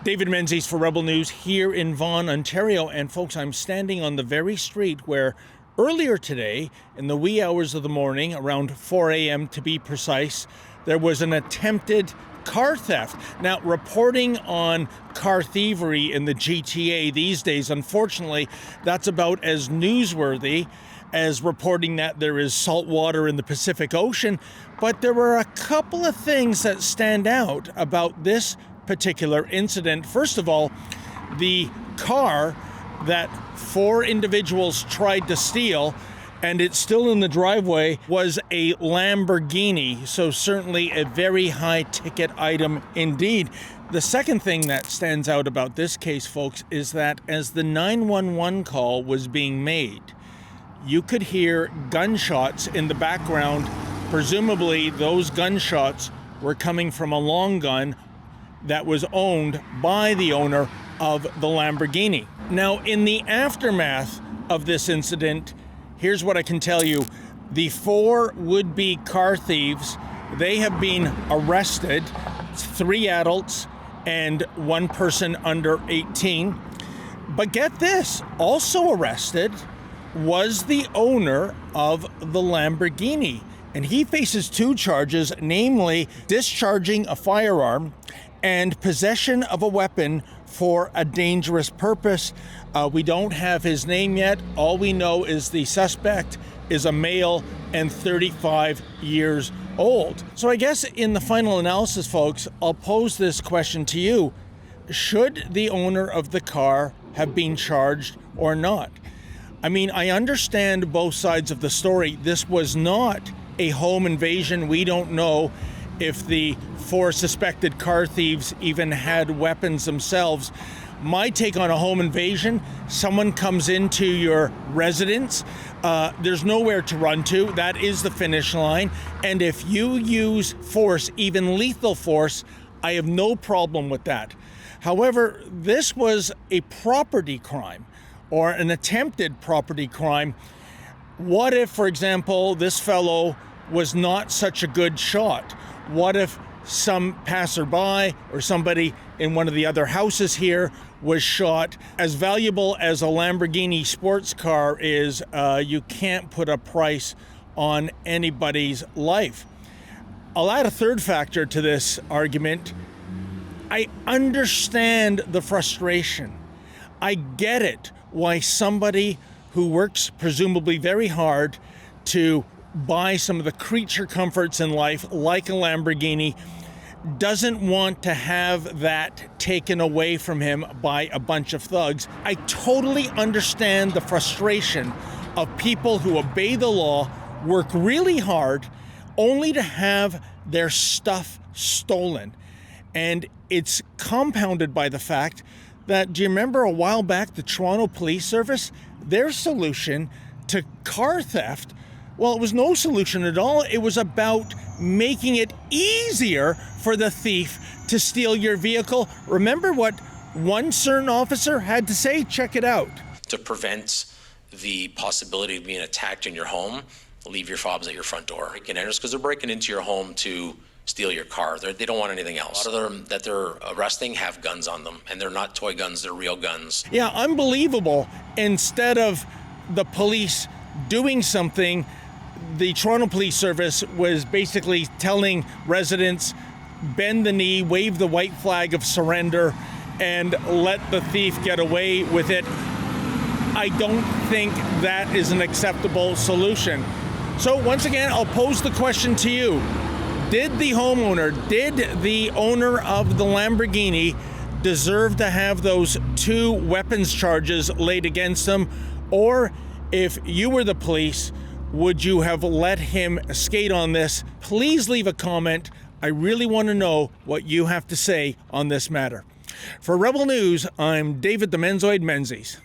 David Menzies for Rebel News here in Vaughan, Ontario. And folks, I'm standing on the very street where earlier today, in the wee hours of the morning, around 4 a.m. to be precise, there was an attempted car theft. Now, reporting on car thievery in the GTA these days, unfortunately, that's about as newsworthy as reporting that there is salt water in the Pacific Ocean. But there were a couple of things that stand out about this particular incident. First of all, the car that four individuals tried to steal, and it's still in the driveway, was a Lamborghini. So certainly a very high ticket item indeed. The second thing that stands out about this case, folks, is that as the 911 call was being made, you could hear gunshots in the background. Presumably those gunshots were coming from a long gun that was owned by the owner of the Lamborghini. Now, in the aftermath of this incident, here's what I can tell you. The four would-be car thieves, they have been arrested, 3 adults and 1 person under 18. But get this, also arrested was the owner of the Lamborghini. And he faces 2 charges, namely discharging a firearm and possession of a weapon for a dangerous purpose. We don't have his name yet. All we know is the suspect is a male and 35 years old. So I guess in the final analysis, folks, I'll pose this question to you. Should the owner of the car have been charged or not? I mean, I understand both sides of the story. This was not a home invasion. We don't know if the 4 suspected car thieves even had weapons themselves. My take on a home invasion, someone comes into your residence, there's nowhere to run to. That is the finish line. And if you use force, even lethal force, I have no problem with that. However, this was a property crime or an attempted property crime. What if, for example, this fellow was not such a good shot? What if some passerby or somebody in one of the other houses here was shot? As valuable as a Lamborghini sports car is, you can't put a price on anybody's life. I'll add a third factor to this argument. I understand the frustration. I get it why somebody who works presumably very hard to buy some of the creature comforts in life, like a Lamborghini, doesn't want to have that taken away from him by a bunch of thugs. I totally understand the frustration of people who obey the law, work really hard, only to have their stuff stolen. And it's compounded by the fact that, do you remember a while back, the Toronto Police Service, their solution to car theft, well, it was no solution at all. It was about making it easier for the thief to steal your vehicle. Remember what one certain officer had to say? Check it out. To prevent the possibility of being attacked in your home, leave your fobs at your front door. Break-in-enters, because they're breaking into your home to steal your car. They don't want anything else. A lot of them that they're arresting have guns on them, and they're not toy guns, they're real guns. Yeah, unbelievable. Instead of the police doing something, the Toronto Police Service was basically telling residents, bend the knee, wave the white flag of surrender, and let the thief get away with it. I don't think that is an acceptable solution. So once again, I'll pose the question to you. Did the homeowner, did the owner of the Lamborghini deserve to have those 2 weapons charges laid against him? Or if you were the police, would you have let him skate on this? Please leave a comment. I really want to know what you have to say on this matter. For Rebel News, I'm David the Menzoid Menzies.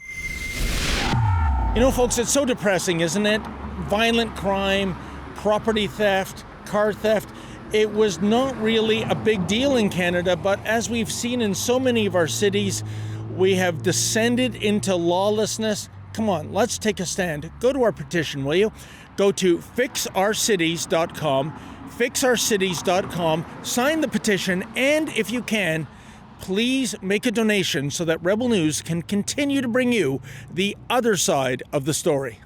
You know, folks, it's so depressing, isn't it? Violent crime, property theft, car theft. It was not really a big deal in Canada, but as we've seen in so many of our cities, we have descended into lawlessness. Come on, let's take a stand. Go to our petition, will you? Go to fixourcities.com, fixourcities.com, sign the petition, and if you can, please make a donation so that Rebel News can continue to bring you the other side of the story.